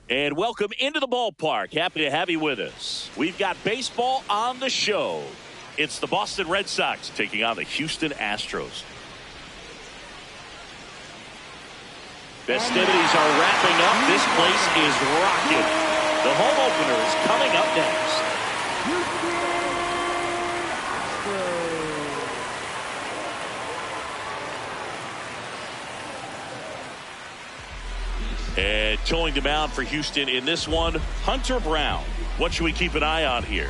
And welcome into the ballpark. Happy to have you with us. We've got baseball on the show. It's the Boston Red Sox taking on the Houston Astros. Festivities are wrapping up. This place is rocking. The home opener is coming up next. And towing the mound for Houston in this one, Hunter Brown. What should we keep an eye on here?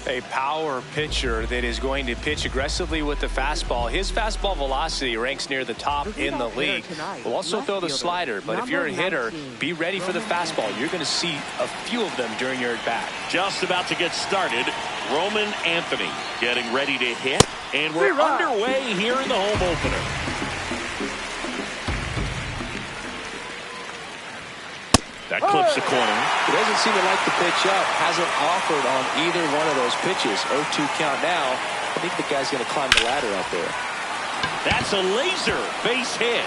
A power pitcher that is going to pitch aggressively with the fastball. His fastball velocity ranks near the top in the league. Will also throw the slider, but if you're a hitter, be ready for the fastball. You're going to see a few of them during your at-bat. Just about to get started. Roman Anthony getting ready to hit. And we're underway here in the home opener. That clips the corner. He doesn't seem to like the pitch up. Hasn't offered on either one of those pitches. 0-2 count now. I think the guy's going to climb the ladder out there. That's a laser base hit.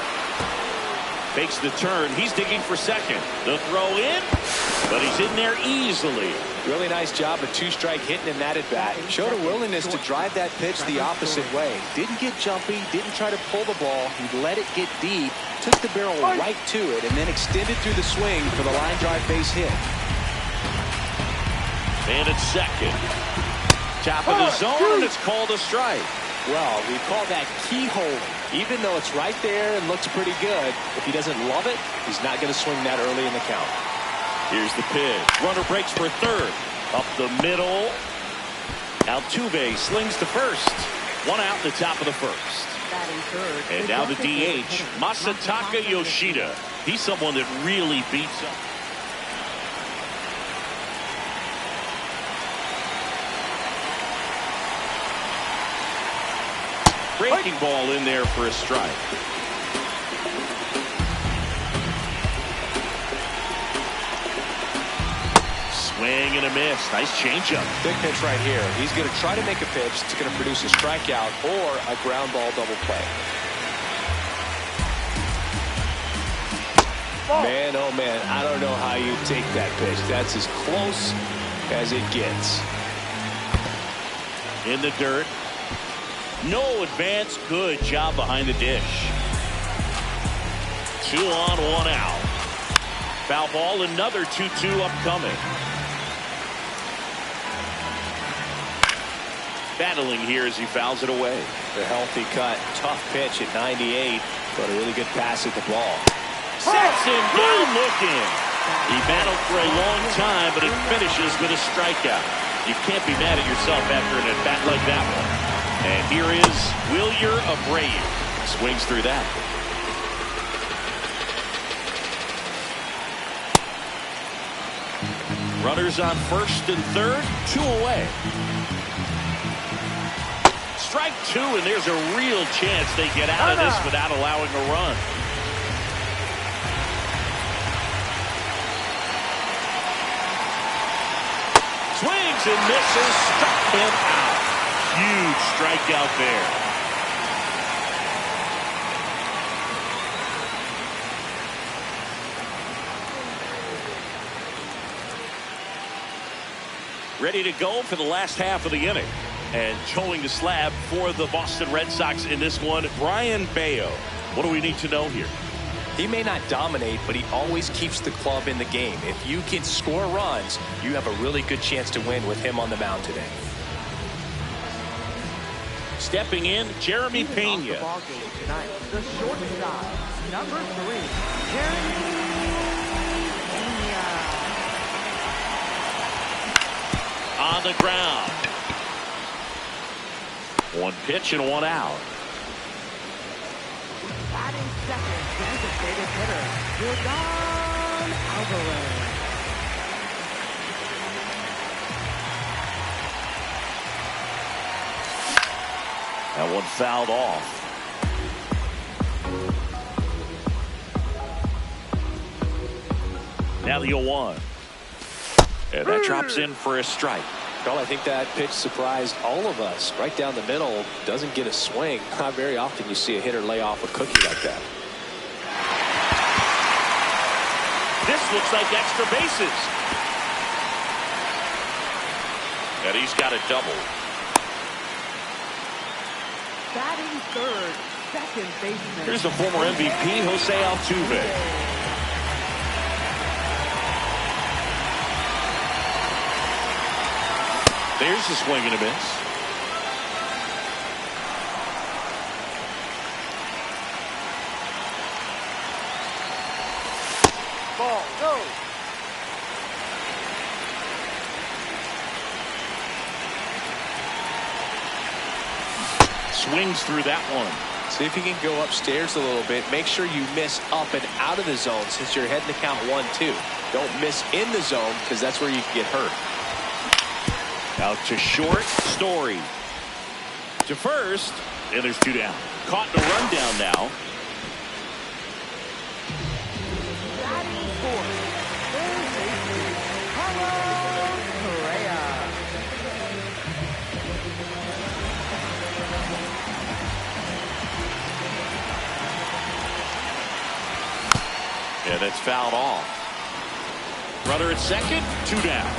Takes the turn. He's digging for second. The throw in, but he's in there easily. Really nice job of two-strike hitting in that at-bat. Showed a willingness to drive that pitch the opposite way. Didn't get jumpy, didn't try to pull the ball. He let it get deep, took the barrel right to it, and then extended through the swing for the line drive base hit. And it's second. Top of the zone, and it's called a strike. Well, we call that keyhole. Even though it's right there and looks pretty good, if he doesn't love it, he's not going to swing that early in the count. Here's the pitch. Runner breaks for third. Up the middle. Altuve slings to first. One out in the top of the first. And now the DH, Masataka Yoshida. He's someone that really beats up. Breaking ball in there for a strike. Swing and a miss. Nice changeup. Big pitch right here. He's going to try to make a pitch that's going to produce a strikeout or a ground ball double play. Man, oh man, I don't know how you take that pitch. That's as close as it gets. In the dirt. No advance. Good job behind the dish. 2 on, 1 out. Foul ball, another 2-2 upcoming. Battling here as he fouls it away. The healthy cut. Tough pitch at 98, but a really good pass at the ball. Sets him down looking. He battled for a long time, but it finishes with a strikeout. You can't be mad at yourself after an at-bat like that one. And here is Wilyer Abreu. Swings through that. Runners on first and third, 2 away. Strike 2, and there's a real chance they get out of this without allowing a run. Swings and misses, struck him out. Huge strikeout there. Ready to go for the last half of the inning. And towing the slab for the Boston Red Sox in this one, Brian Bayo. What do we need to know here? He may not dominate, but he always keeps the club in the game. If you can score runs, you have a really good chance to win with him on the mound today. Stepping in, Jeremy Pena. The shortstop, number 3, Jeremy On the ground. One pitch and one out. Batting second, designated hitter, Jordan Alvarez. That one fouled off. Now the 0-1. And that drops in for a strike. Well, I think that pitch surprised all of us. Right down the middle, doesn't get a swing. Not very often you see a hitter lay off a cookie like that. This looks like extra bases. And he's got a double. Batting third, second baseman. Here's the former MVP, Jose Altuve. There's a swing and a miss. Ball, go. Swings through that one. See if you can go upstairs a little bit. Make sure you miss up and out of the zone since you're heading to count 1-2. Don't miss in the zone because that's where you can get hurt. Out to short, Story. To first, and there's two down. Caught in a rundown now. Batting fourth, third baseman, Carlos Correa. Yeah, that's fouled off. Runner at second, two down.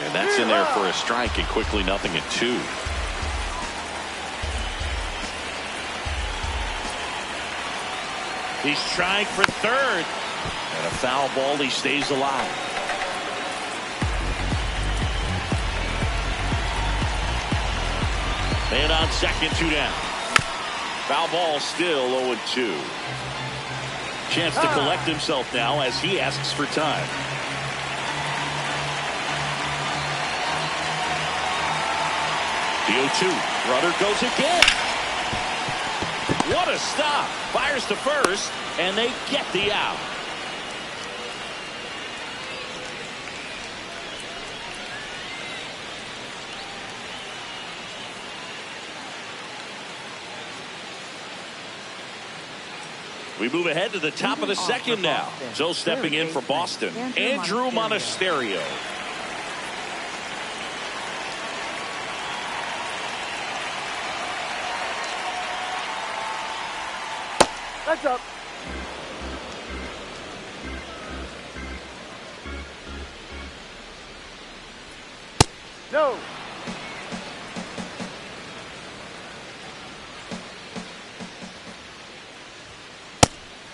And that's in there for a strike, and quickly 0-2. He's trying for third. And a foul ball, he stays alive. Man on second, two down. Foul ball, still 0-2. Chance to collect himself now as he asks for time. The 0-2. Runner goes again. What a stop. Fires to first, and they get the out. We move ahead to the top of the second now. So stepping in for Boston, Andrew Monasterio. That's up. No.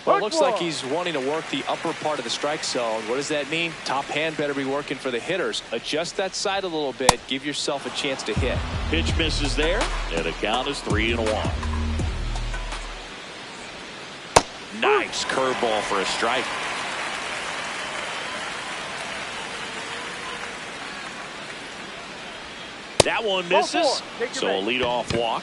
Well, it looks like he's wanting to work the upper part of the strike zone. What does that mean? Top hand better be working for the hitters. Adjust that side a little bit. Give yourself a chance to hit. Pitch misses there, and the count is 3-1. Nice curveball for a strike. That one misses, so a leadoff walk.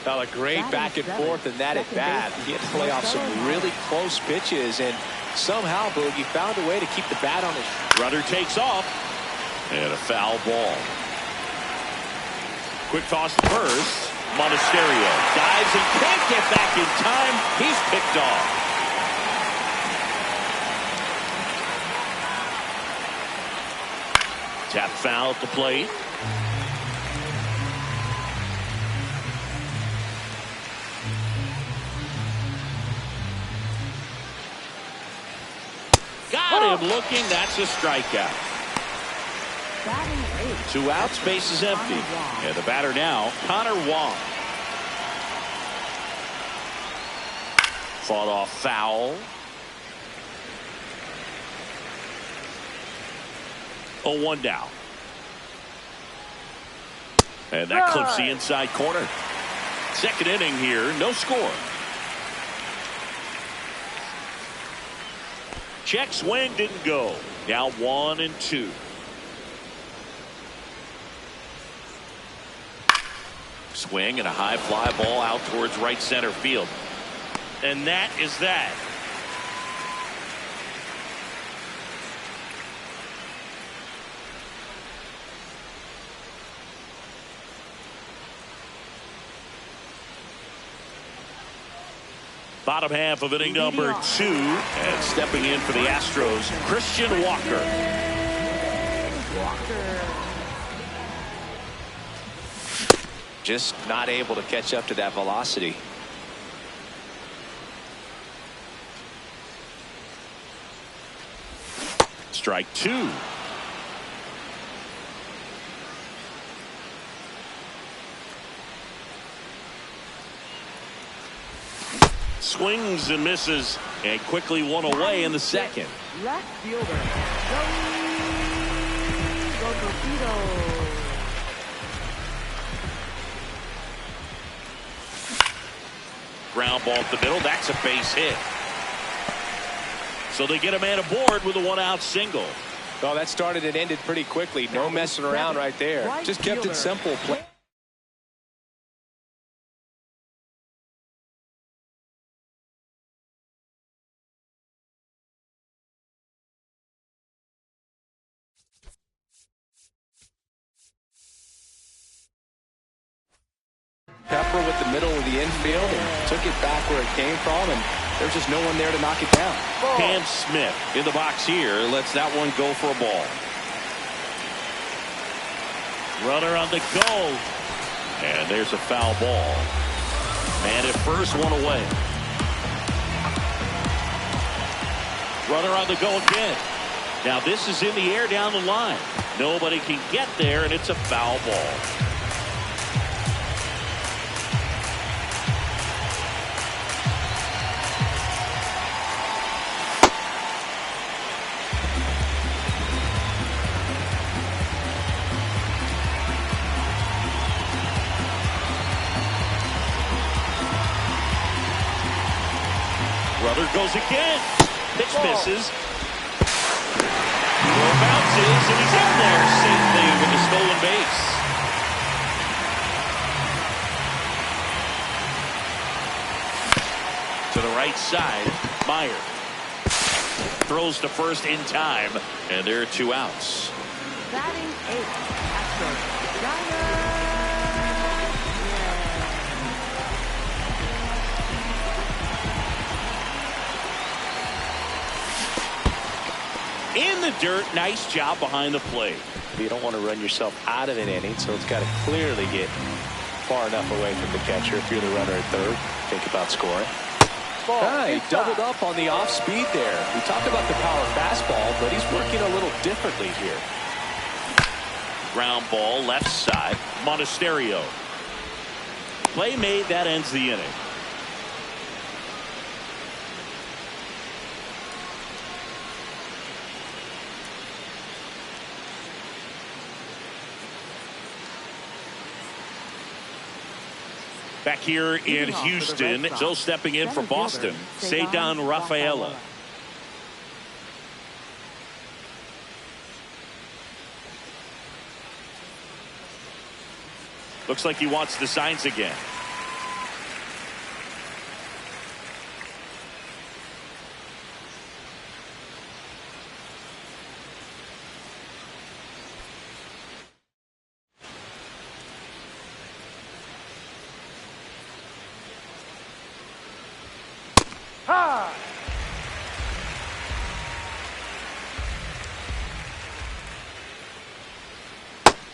Now a great back and forth in that at bat. He had to play off some really close pitches, and somehow Boogie found a way to keep the bat on his. Runner takes off, and a foul ball. Quick toss to first. Monasterio dives and can't get back in time. He's picked off. Tap foul at the plate. Got him looking. That's a strikeout. 2 outs, base is empty. And the batter now, Connor Wong. Fought off foul. 0-1 now. And that clips the inside corner. Second inning here, no score. Check swing, didn't go. Now 1-2. Swing and a high fly ball out towards right center field. And that is that. Bottom half of inning number 2, and stepping in for the Astros, Christian Walker. Just not able to catch up to that velocity. Strike 2. Swings and misses, and quickly one away in the second. Left fielder, Joey. Ground ball up the middle. That's a base hit. So they get a man aboard with a 1-out single. Well, that started and ended pretty quickly. No messing around right there. Just kept it simple. Pepper with the middle of the infield and took it back where it came from, and there's just no one there to knock it down. Cam Smith in the box here lets that one go for a ball. Runner on the go, and there's a foul ball. Man at first, one away. Runner on the go again. Now this is in the air down the line. Nobody can get there, and it's a foul ball. Runner goes again. Pitch misses. Throw bounces, and he's in there safely with the stolen base. To the right side, Meyer throws to first in time, and there are 2 outs. Batting 8, Astros. In the dirt, nice job behind the plate. You don't want to run yourself out of an inning, so it's got to clearly get far enough away from the catcher. If you're the runner at third, think about scoring. He doubled up on the off speed there. We talked about the power fastball, but he's working a little differently here. Ground ball left side, Monasterio. Play made, that ends the inning. Back here in Houston, so stepping in for Boston, Ceddanne Rafaela. Looks like he wants the signs again.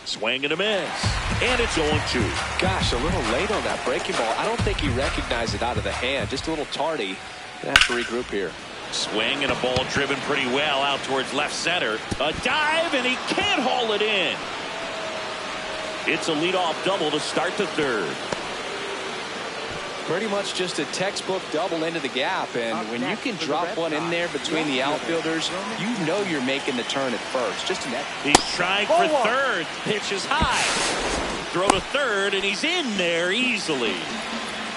Swing and a miss. And it's 0-2. Gosh, a little late on that breaking ball. I don't think he recognized it out of the hand. Just a little tardy. Gonna have to regroup here. Swing and a ball driven pretty well out towards left center. A dive, and he can't haul it in. It's a leadoff double to start the third. Pretty much just a textbook double into the gap, and when you can drop one in there between the outfielders, you know you're making the turn at first. Just net. He's trying for third. Pitch is high. Throw to third, and he's in there easily.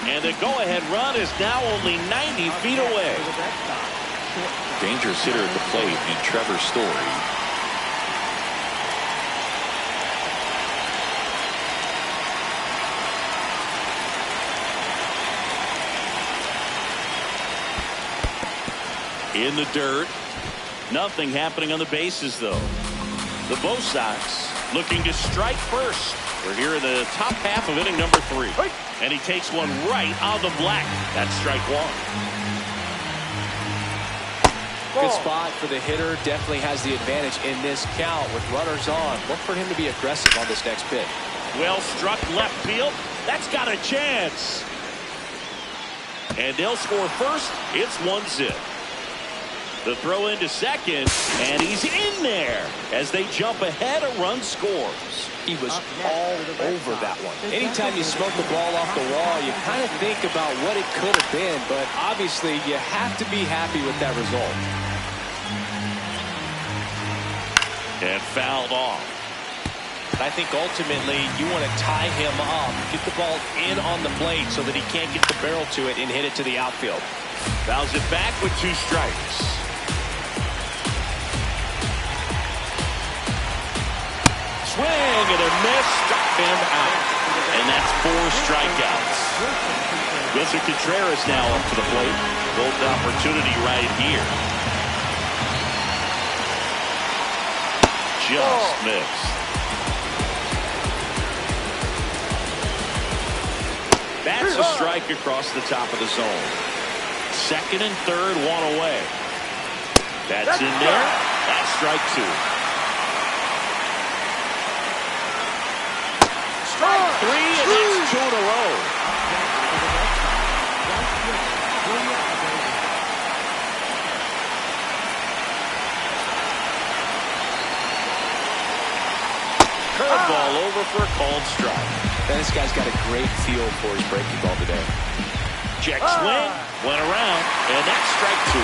And the go-ahead run is now only 90 feet away. Dangerous hitter at the plate in Trevor Story. In the dirt. Nothing happening on the bases, though. The Bo Sox looking to strike first. We're here in the top half of inning number 3. And he takes one right on the black. That's strike 1. Good spot for the hitter. Definitely has the advantage in this count with runners on. Look for him to be aggressive on this next pitch. Well struck left field. That's got a chance. And they'll score first. It's 1-0. The throw into second, and he's in there. As they jump ahead, a run scores. He was all over that one. Anytime you smoke the ball off the wall, you kind of think about what it could have been, but obviously you have to be happy with that result. And fouled off. I think ultimately you want to tie him up, get the ball in on the plate so that he can't get the barrel to it and hit it to the outfield. Fouls it back with 2 strikes. Swing and a miss, struck him out. And that's 4 strikeouts. Wilson Contreras now up to the plate. Golden opportunity right here. Just missed. That's a strike across the top of the zone. Second and third, 1 away. That's in there. That's strike 2. Strike 3, and that's 2 in a row. Curveball over for a called strike. This guy's got a great feel for his breaking ball today. Check swing, went around, and that's strike 2.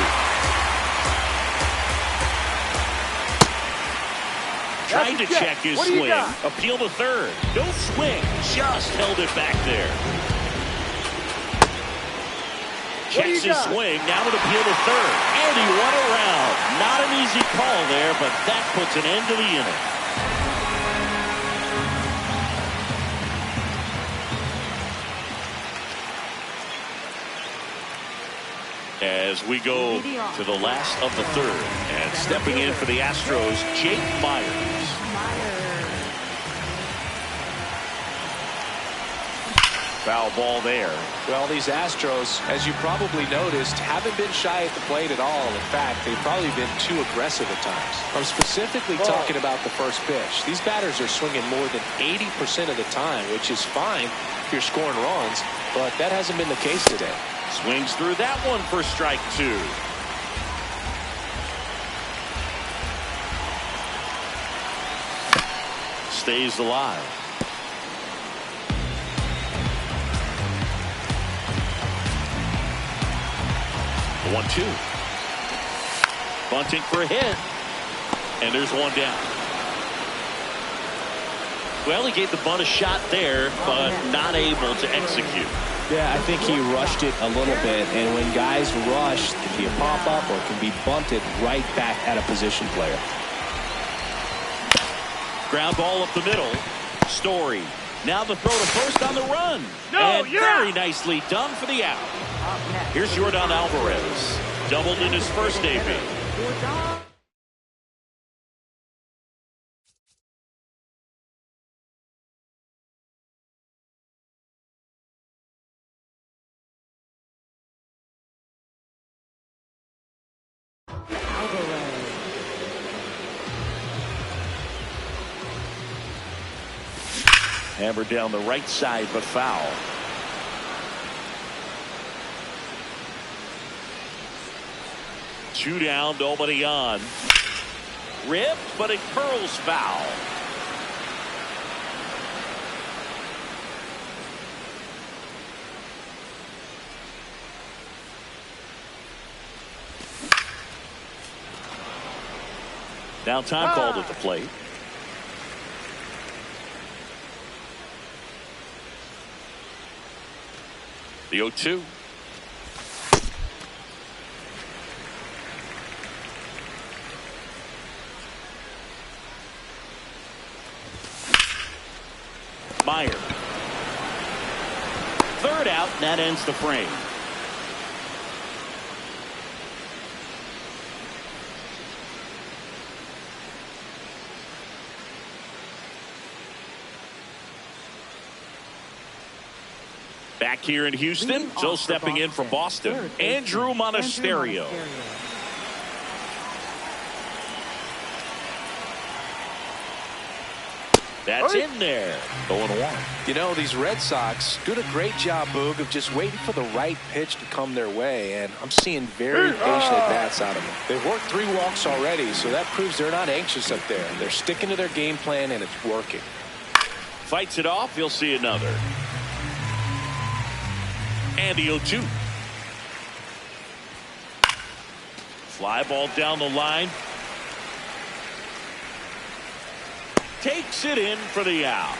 Trying to check his swing. Appeal to third. No swing. Just held it back there. Checks his swing. Now an appeal to third. And he went around. Not an easy call there, but that puts an end to the inning. As we go to the last of the third, and stepping in for the Astros, Jake Myers. Foul ball there. Well, these Astros, as you probably noticed, haven't been shy at the plate at all. In fact, they've probably been too aggressive at times. I'm specifically talking about the first pitch. These batters are swinging more than 80% of the time, which is fine if you're scoring runs, but that hasn't been the case today. Swings through that one for strike 2. Stays alive. The 1-2. Bunting for a hit. And there's one down. Well, he gave the bunt a shot there, but not able to execute. Yeah, I think he rushed it a little bit, and when guys rush, it can be a pop-up or it can be bunted right back at a position player. Ground ball up the middle. Story. Now the throw to first on the run. And very nicely done for the out. Here's Yordan Alvarez. Doubled in his first debut. Hammered down the right side, but foul. Two down, nobody on. Ripped, but it curls foul. Now time called at the plate. The 0-2. Meyer. Third out, and that ends the frame. Back here in Houston, so stepping in from Boston, Andrew Monasterio. That's in there. 0-1. You know, these Red Sox doing a great job, Boog, of just waiting for the right pitch to come their way, and I'm seeing very patient at-bats out of them. They've worked 3 walks already, so that proves they're not anxious up there. They're sticking to their game plan, and it's working. Fights it off. You'll see another. And the 0-2. Fly ball down the line. Takes it in for the out.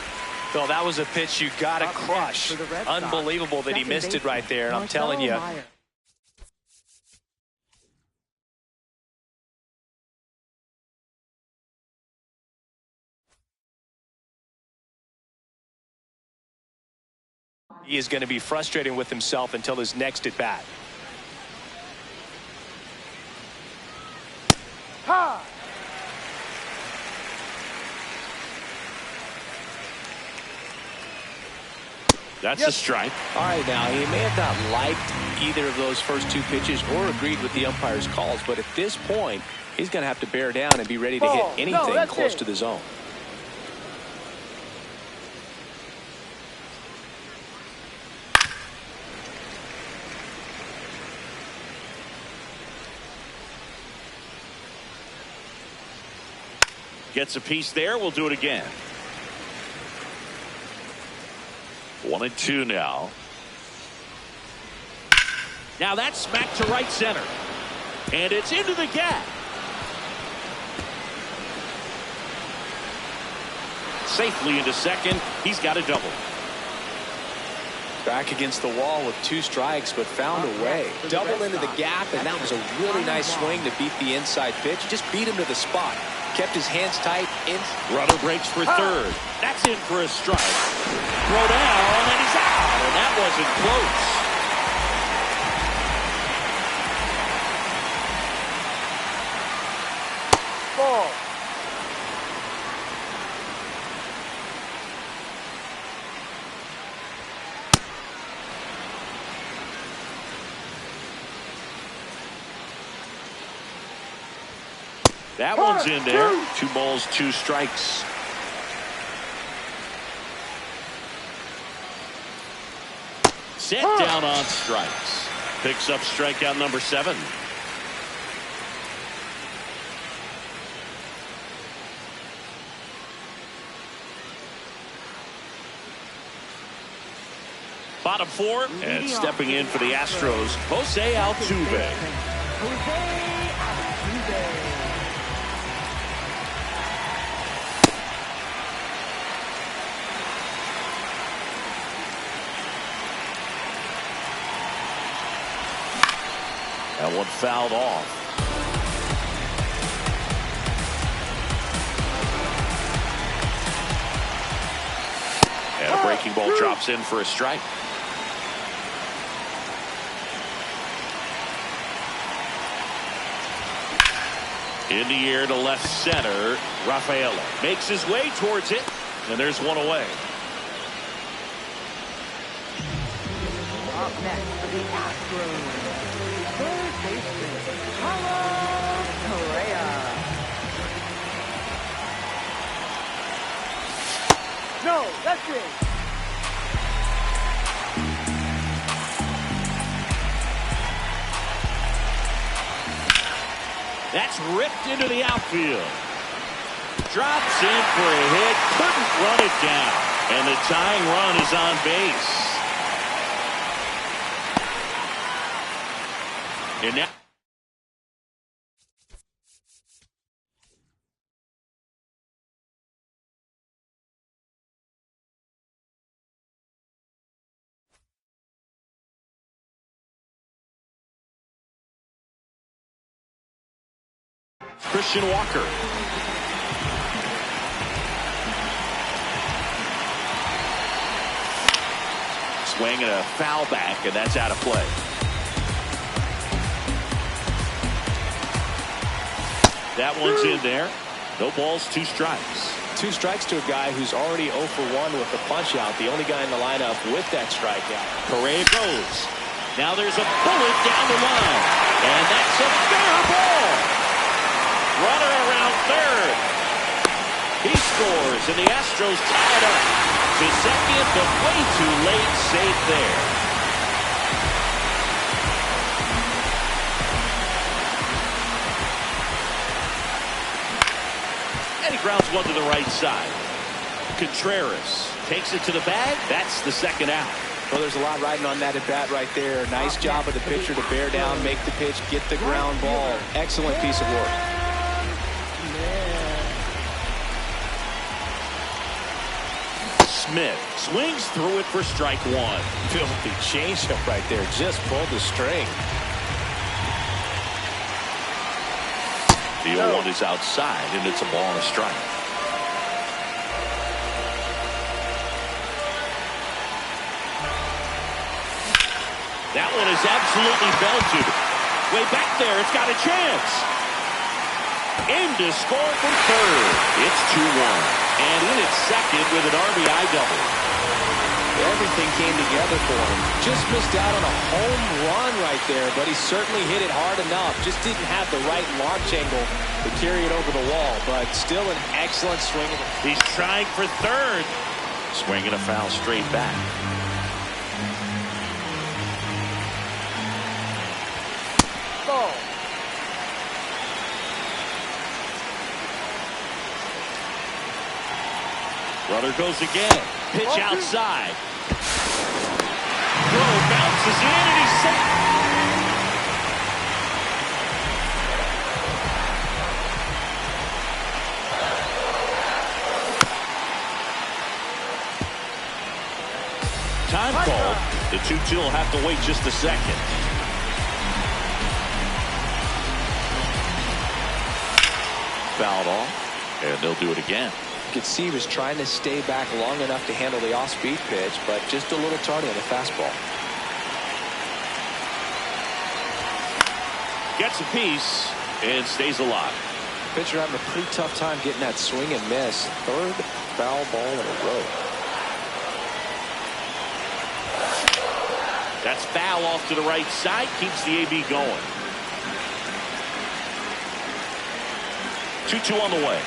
Phil, that was a pitch you got to crush. Unbelievable that he missed it right there. And I'm telling you, he is going to be frustrated with himself until his next at bat. That's a strike. All right, now, he may have not liked either of those first 2 pitches or agreed with the umpire's calls, but at this point, he's going to have to bear down and be ready to hit anything close to the zone. Gets a piece there. We'll do it again. 1-2 now. Now that's smacked to right center. And it's into the gap. Safely into second. He's got a double. Back against the wall with 2 strikes, but found a way. Double into the gap, and that was a really nice swing to beat the inside pitch. Just beat him to the spot. Kept his hands tight. Runner breaks for third. That's in for a strike. Throw down, and he's out. And that wasn't close. Ball. That one's in there. 2 balls, 2 strikes. Set down on strikes. Picks up strikeout number 7. Bottom 4, and stepping in for the Astros, Jose Altuve. That one fouled off. And a breaking ball drops in for a strike. In the air to left center. Rafaela makes his way towards it. And there's one away. Up next for the Astros, third baseman, Carlos Correa. No, that's it. That's ripped into the outfield. Drops in for a hit. Couldn't run it down. And the tying run is on base. And now Christian Walker. swing and a foul back, and that's out of play. That one's in there. No balls, 2 strikes. 2 strikes to a guy who's already 0 for 1 with the punch out. The only guy in the lineup with that strikeout. Correa goes. Now there's a bullet down the line. And that's a fair ball. Runner around third. He scores, and the Astros tie it up. To second, but way too late. Safe there. And he grounds one to the right side. Contreras takes it to the bag. That's the second out. Well, there's a lot riding on that at bat right there. Nice job of the pitcher to bear down, make the pitch, get the ground ball. Excellent piece of work. Smith swings through it for strike 1. Filthy changeup right there. Just pulled the string. The 0-1 is outside, and it's a ball and a strike. That one is absolutely belted. Way back there, it's got a chance. Aim to score from third. It's 2-1. And in at second with an RBI double. Everything came together for him. Just missed out on a home run right there, but he certainly hit it hard enough. Just didn't have the right launch angle to carry it over the wall, but still an excellent swing. He's trying for third. Swinging a foul straight back. Ball. Runner goes again. Pitch outside. Throw bounces in, and he's safe. Time called. The 2-2 will have to wait just a second. Fouled off, and they'll do it again. You could see he was trying to stay back long enough to handle the off-speed pitch, but just a little tardy on the fastball. Gets a piece and stays alive. Pitcher having a pretty tough time getting that swing and miss. 3rd foul ball in a row. That's foul off to the right side. Keeps the AB going. 2-2 on the way.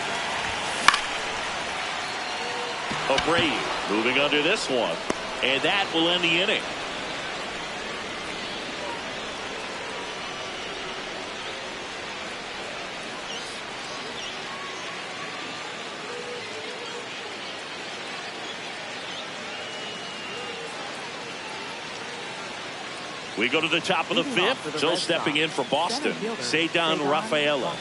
O'Brien moving under this one, and that will end the inning. We go to the top of the 5th. So stepping in for Boston, Cedar Rafaela.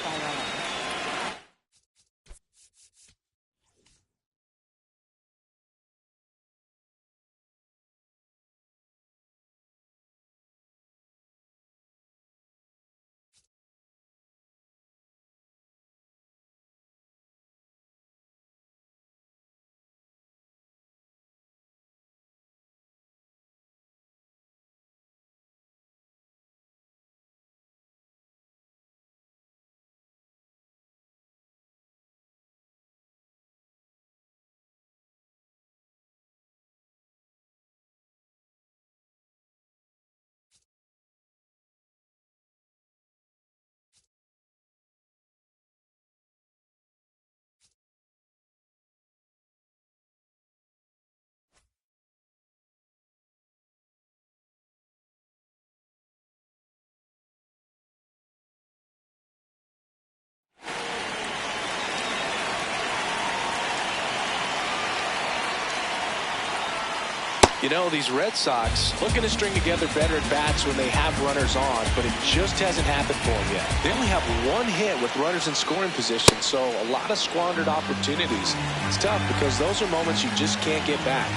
You know, these Red Sox looking to string together better at bats when they have runners on, but it just hasn't happened for them yet. They only have 1 hit with runners in scoring position, so a lot of squandered opportunities. It's tough because those are moments you just can't get back.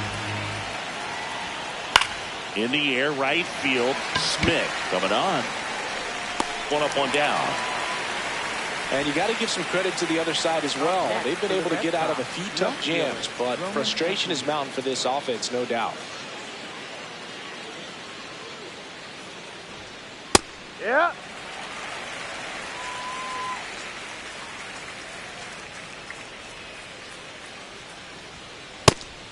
In the air, right field. Smith coming on. 1 up, 1 down. And you got to give some credit to the other side as well. They've been able to get out of a few tough jams, but frustration is mounting for this offense, no doubt. Yeah.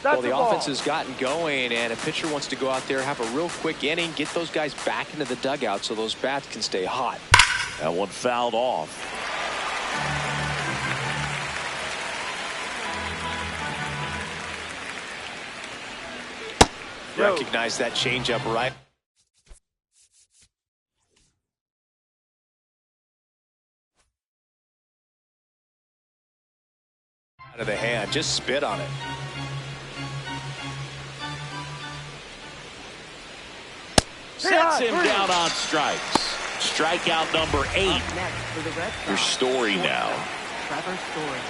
Well, the offense has gotten going, and a pitcher wants to go out there, have a real quick inning, get those guys back into the dugout so those bats can stay hot. That one fouled off. Recognize that changeup right out of the hand. Just spit on it. Sets him down on strikes. Strikeout number 8. Next for the Red Sox, Your Story now. Trevor Story.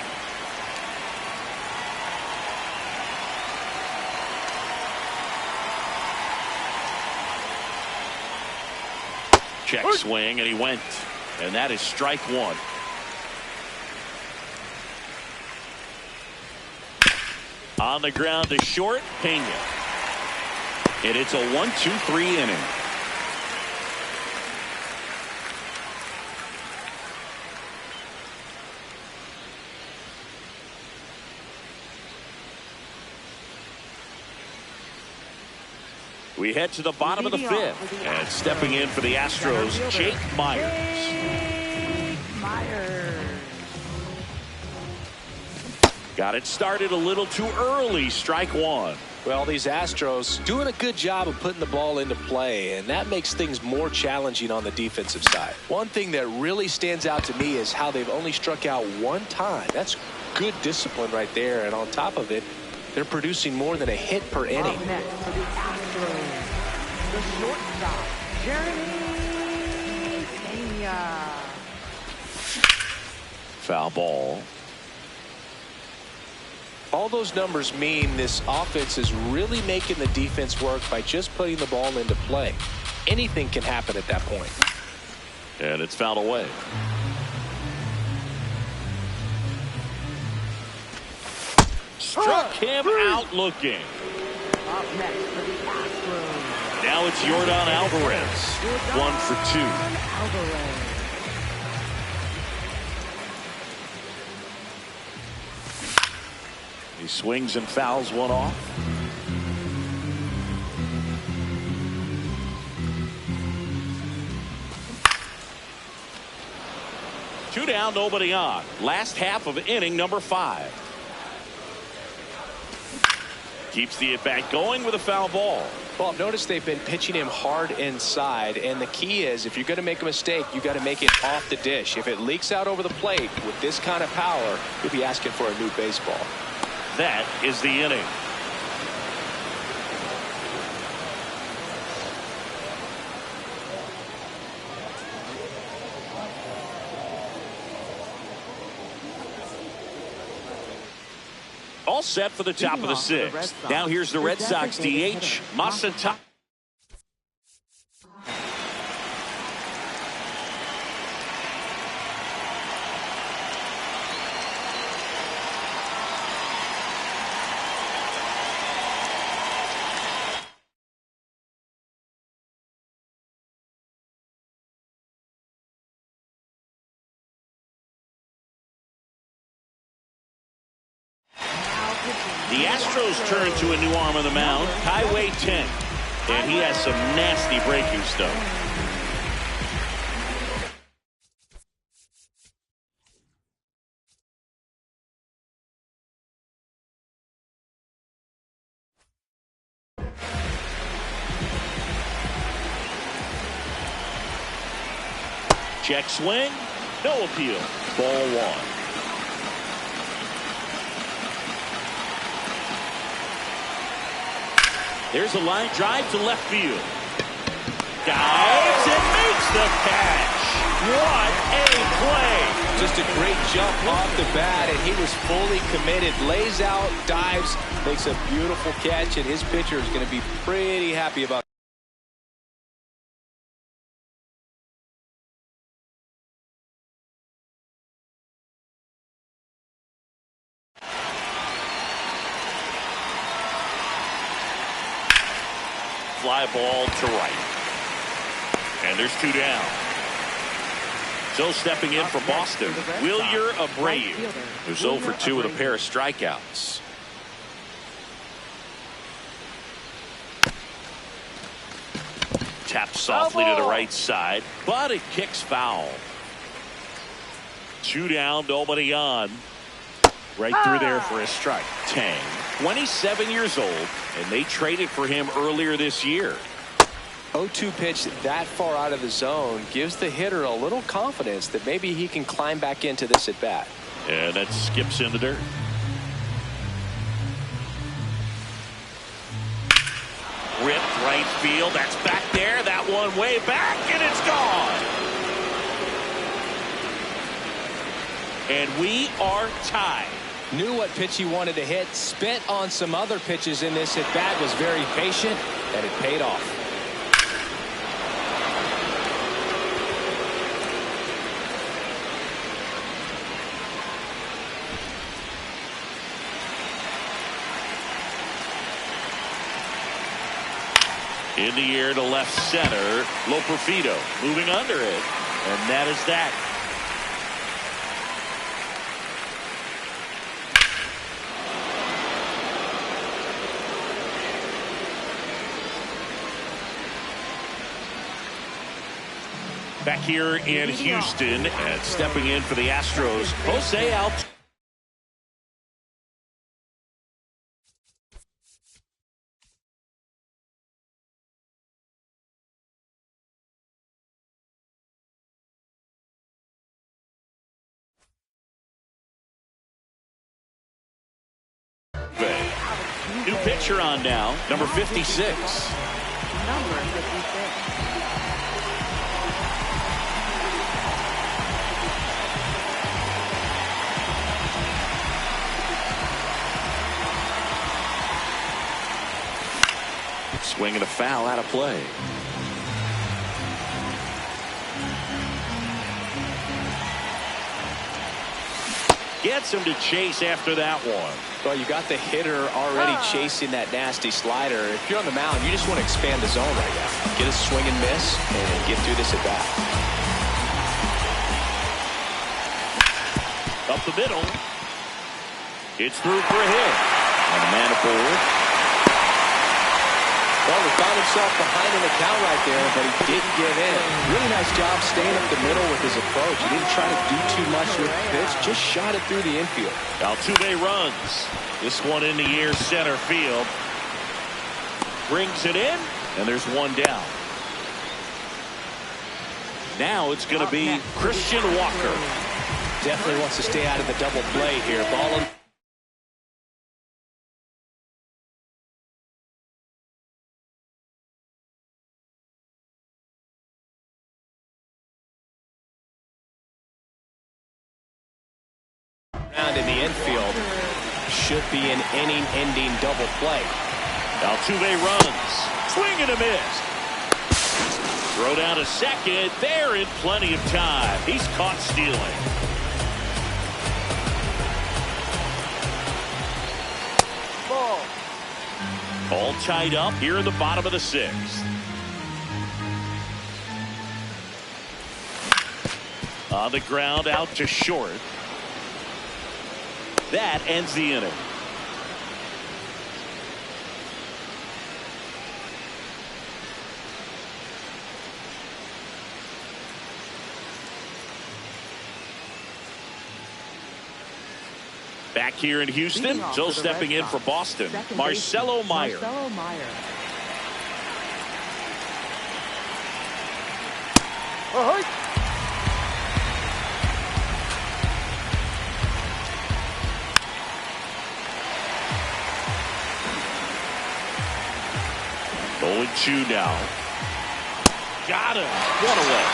Check swing, and he went. And that is strike 1. On the ground to short, Pena. And it's a 1-2-3 inning. We head to the bottom of the 5th. And stepping in for the Astros, Jake Myers. Got it started a little too early. Strike 1. Well, these Astros doing a good job of putting the ball into play, and that makes things more challenging on the defensive side. One thing that really stands out to me is how they've only struck out 1 time. That's good discipline right there, and on top of it, they're producing more than a hit per inning. Up next for the Astros, the shortstop, Jeremy Pena. Foul ball. All those numbers mean this offense is really making the defense work by just putting the ball into play. Anything can happen at that point. And it's fouled away. Struck him out looking. Up next for the Astros, Now it's Yordan Alvarez. 1 for 2. Alvarez. He swings and fouls one off. Two down, nobody on. Last half of inning number 5. Keeps the at-bat going with a foul ball. Well, notice they've been pitching him hard inside, and the key is if you're going to make a mistake, you got to make it off the dish. If it leaks out over the plate with this kind of power, you'll be asking for a new baseball. That is the inning. All set for the top of the 6th. Now here's the Red Sox DH, Masataka. The Astros turn to a new arm on the mound, Highway 10, and he has some nasty breaking stuff. Check swing, no appeal, ball 1. There's a line drive to left field. Dives and makes the catch. What a play. Just a great jump off the bat, and he was fully committed. Lays out, dives, makes a beautiful catch, and his pitcher is going to be pretty happy about it. Fly ball to right. And there's 2 down. So stepping in for Boston, Wilyer Abreu, who's 0 for 2 with a pair of strikeouts. Tapped softly to the right side, but it kicks foul. 2 down, nobody on. Right through there for a strike. Tang, 27 years old, and they traded for him earlier this year. 0-2 pitch that far out of the zone gives the hitter a little confidence that maybe he can climb back into this at bat. And that skips in the dirt. Ripped right field. That's back there. That one way back, and it's gone. And we are tied. Knew what pitch he wanted to hit. Spent on some other pitches in this at bat. Was very patient, and it paid off. In the air to left center. Loperfido moving under it. And that is that. Back here in Houston and stepping in for the Astros, Jose Altuve. New pitcher on now, number 56. Number 56. Swinging a foul out of play. Gets him to chase after that one. Well, you got the hitter already chasing that nasty slider. If you're on the mound, you just want to expand the zone right now. Get a swing and miss and get through this at bat. Up the middle. It's through for a hit. And a man aboard. Well, he found himself behind in the count right there, but he didn't give in. Really nice job staying up the middle with his approach. He didn't try to do too much with the pitch, just shot it through the infield. Altuve runs. This one in the air center field. Brings it in, and there's one down. Now it's going to be Christian Walker. Definitely wants to stay out of the double play here. Ball in. In the infield, should be an inning-ending double play. Altuve runs, swing and a miss. Throw down to second. They're in plenty of time. He's caught stealing. Ball. All tied up here in the bottom of the 6th. On the ground, out to short. That ends the inning. Back here in Houston, still stepping in for Boston, Marcelo Meyer. Going 2 now. Got him. One away.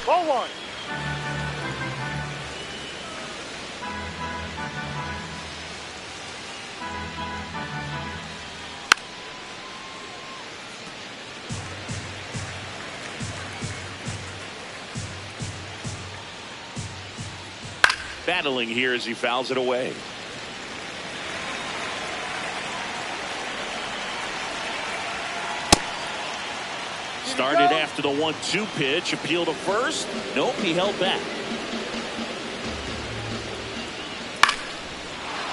Ball one. Battling here as he fouls it away. Started after the 1-2 pitch. Appeal to first. Nope, he held back.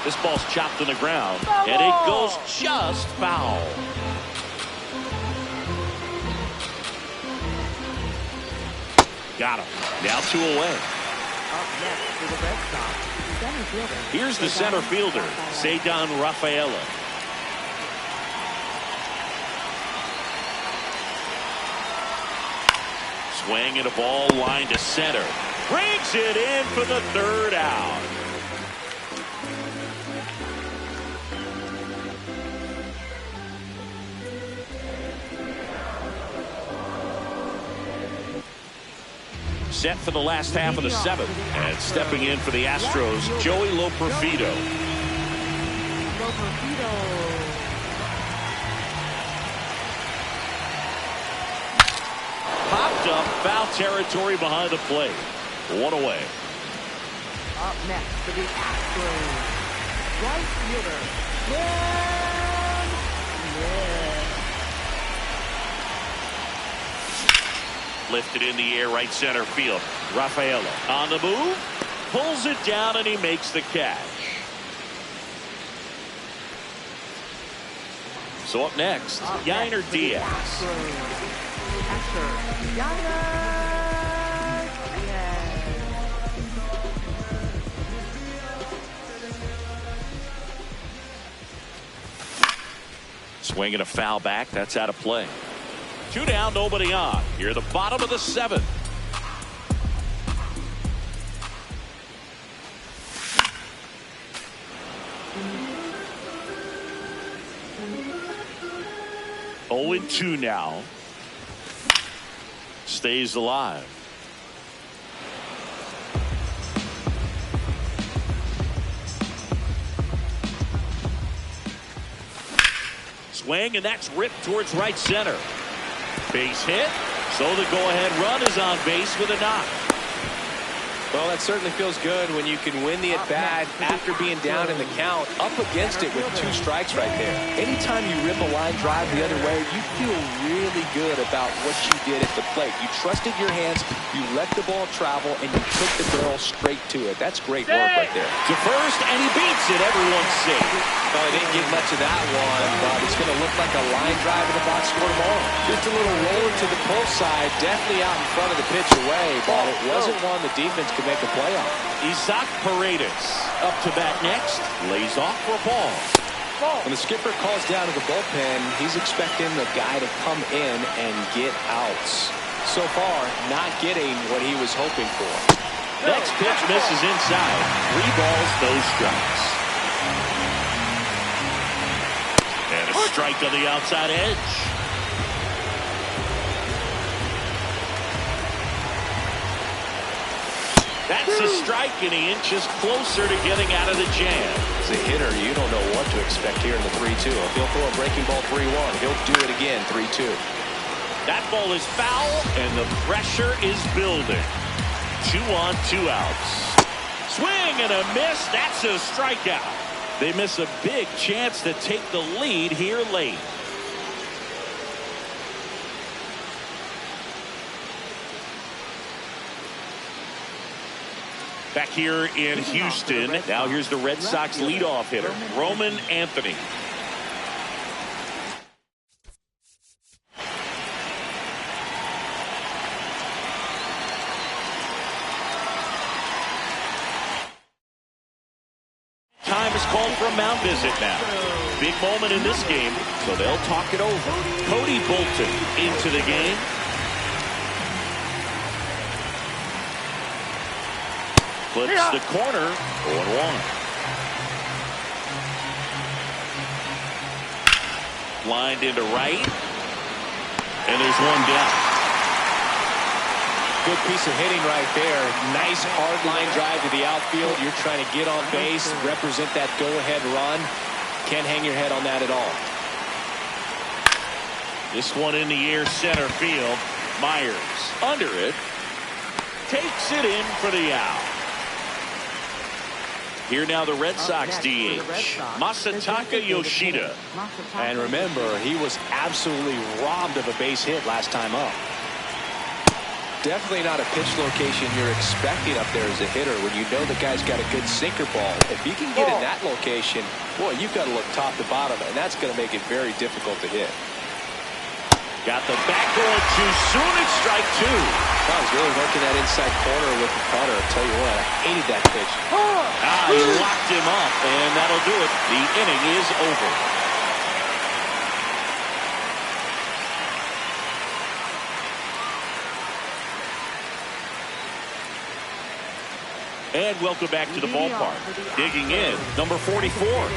This ball's chopped on the ground. And it goes just foul. Got him. Now 2 away. Up next for the Red Sox, center fielder. Here's the center fielder, Ceddanne Rafaela. Swing and a ball line to center. Brings it in for the 3rd out. Set for the last half of the 7th. And stepping in for the Astros, Joey Loperfido. Popped up, foul territory behind the plate. 1 away. Up next for the Astros, right fielder, Lifted in the air, right center field. Rafaela on the move, pulls it down, and he makes the catch. So up next, Yainer Diaz. Swinging a foul back. That's out of play. 2 down, nobody on. Here at the bottom of the 7th. Oh, 2 now. Stays alive. Swing, and that's ripped towards right center. Base hit, so the go-ahead run is on base with a knock. Well, that certainly feels good when you can win the at-bat after being down in the count, up against it with 2 strikes right there. Anytime you rip a line drive the other way, you feel really good about what you did at the plate. You trusted your hands, you let the ball travel, and you took the barrel straight to it. That's great work right there. To first, and he beats it. Everyone's safe. Well, he didn't get much of that one, but it's going to look like a line drive in the box score tomorrow. Just a little roller to the pull side, definitely out in front of the pitch away, but it wasn't one the defense could to make a play on. Isaac Paredes up to bat next. Lays off for a ball. When the skipper calls down to the bullpen, he's expecting the guy to come in and get outs. So far, not getting what he was hoping for. Next pitch misses inside. 3 balls, no strikes. And a strike on the outside edge. That's a strike, and he inches closer to getting out of the jam. As a hitter, you don't know what to expect here in the 3-2. If he'll throw a breaking ball 3-1, he'll do it again 3-2. That ball is foul, and the pressure is building. 2 on, 2 outs. Swing and a miss. That's a strikeout. They miss a big chance to take the lead here late. Back here in Houston, now here's the Red Sox leadoff hitter, Roman Anthony. Time is called for a mound visit now. Big moment in this game, so they'll talk it over. Cody Bolton into the game. Flips the corner, 0-1. Lined into right. And there's one down. Good piece of hitting right there. Nice hard line drive to the outfield. You're trying to get on base, represent that go-ahead run. Can't hang your head on that at all. This one in the air, center field. Myers under it. Takes it in for the out. Here now the Red Sox DH, Masataka Yoshida. And remember, he was absolutely robbed of a base hit last time up. Definitely not a pitch location you're expecting up there as a hitter when you know the guy's got a good sinker ball. If he can get in that location, boy, you've got to look top to bottom, and that's going to make it very difficult to hit. Got the back going too soon. It's strike 2. I was really working that inside corner with the cutter. I'll tell you what, I hated that pitch. He locked him up, and that'll do it. The inning is over. And welcome back to the ballpark. Digging in, number 44.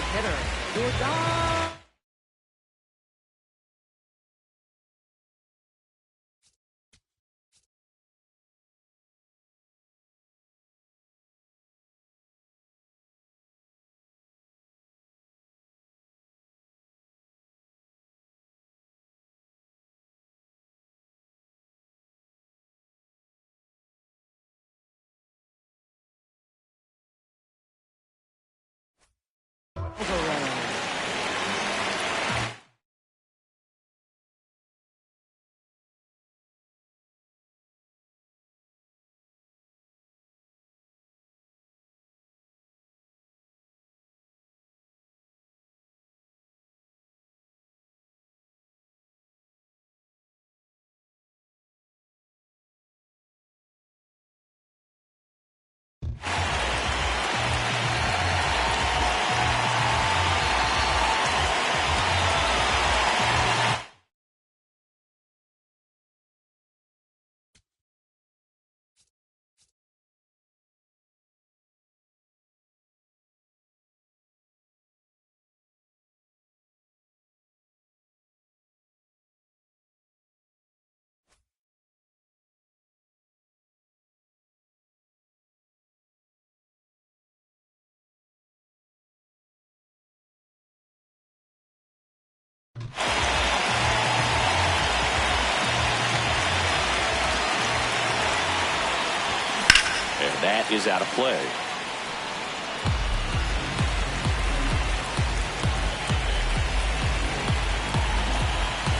And that is out of play.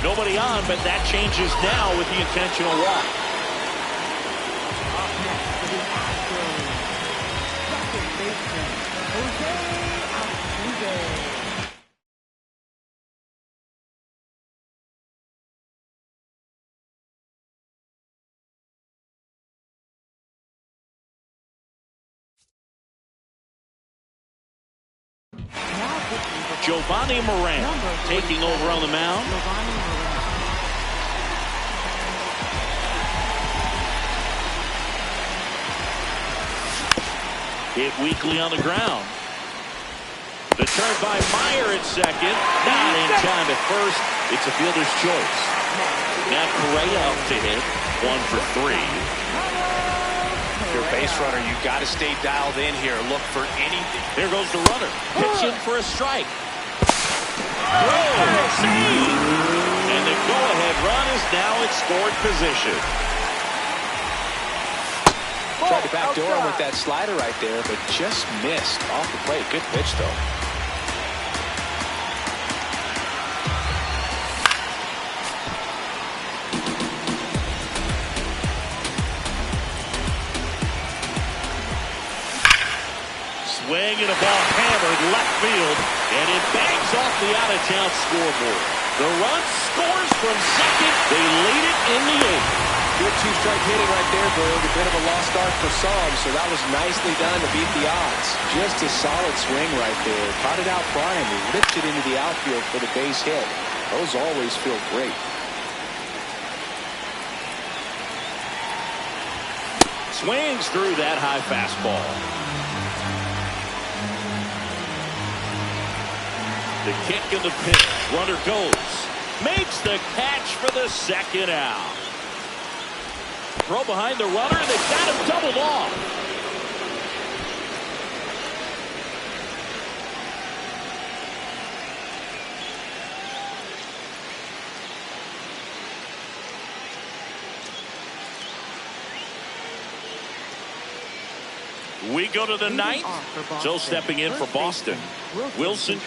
Nobody on, but that changes now with the intentional walk. Up next for the Astros, second baseman, Jose Altuve. Giovanni Moran taking over on the mound. Hit weakly on the ground. The turn by Meyer at second. Not in time at first. It's a fielder's choice. Now Correa up to hit. 1 for 3. If you're a base runner, you got to stay dialed in here. Look for anything. Here goes the runner. Pitch in for a strike. Whoa, save! And the go-ahead run is now in scored position. Tried to backdoor him with that slider right there, but just missed off the plate. Good pitch, though. Swing and a ball hammered left field, and it bangs off the out-of-town scoreboard. The run scores from second. They lead it in the 8th. Good two-strike hitting right there, Berg. A bit of a lost start for some, so that was nicely done to beat the odds. Just a solid swing right there. Caught it out prime. He ripped it into the outfield for the base hit. Those always feel great. Swings through that high fastball. The kick and the pitch. Runner goes. Makes the catch for the second out. Throw behind the runner, and they've got him doubled off. We go to the 9th. So stepping in for Boston, Wilson.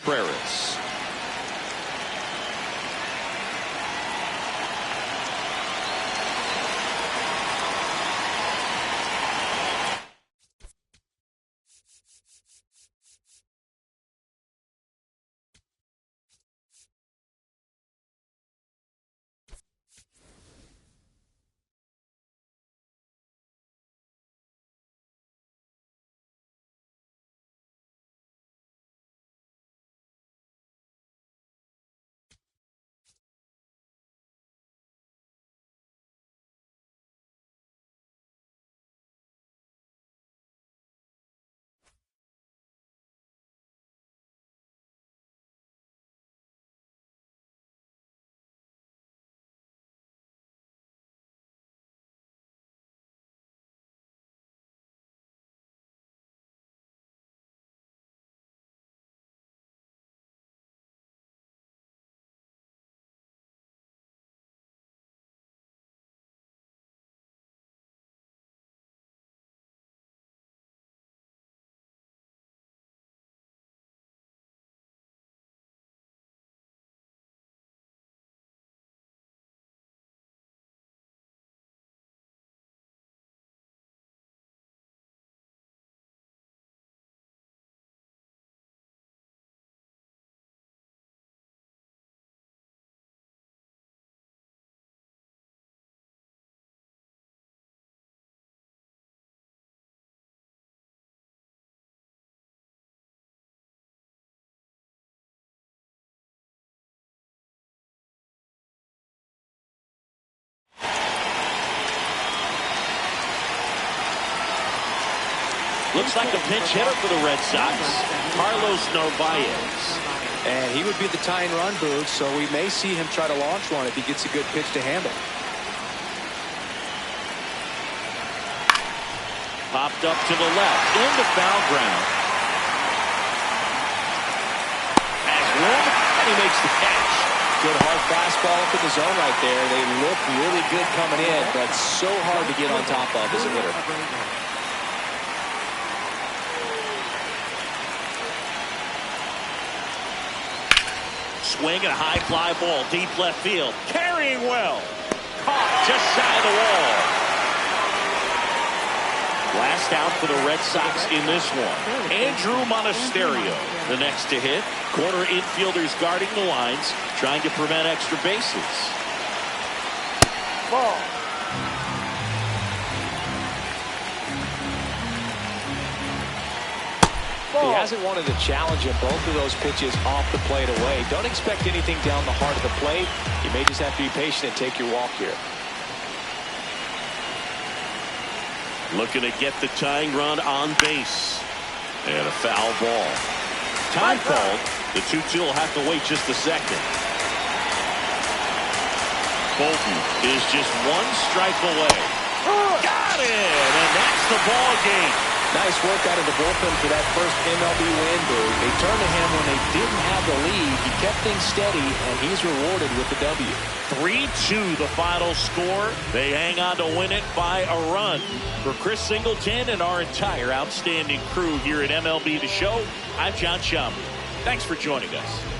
Preris. Looks like a pinch hitter for the Red Sox, Carlos Narvaez. And he would be the tying run, Boog, so we may see him try to launch one if he gets a good pitch to handle. Popped up to the left, into foul ground. Has room, and he makes the catch. Good hard fastball up in the zone right there. They look really good coming in, but so hard to get on top of as a hitter. swing and a high fly ball deep left field. Carrying well. Caught just shy of the wall. Last out for the Red Sox in this one. Andrew Monasterio, the next to hit. Corner infielders guarding the lines, trying to prevent extra bases. Ball. He hasn't wanted to challenge him. Both of those pitches off the plate away. Don't expect anything down the heart of the plate. You may just have to be patient and take your walk here. Looking to get the tying run on base. And a foul ball. Time called. The 2-2 will have to wait just a second. Bolton is just one strike away. Got it! And that's the ball game. Nice work out of the bullpen for that first MLB win, dude. They turned to him when they didn't have the lead. He kept things steady, and he's rewarded with the W. 3-2 the final score. They hang on to win it by a run. For Chris Singleton and our entire outstanding crew here at MLB The Show, I'm John Schaumburg. Thanks for joining us.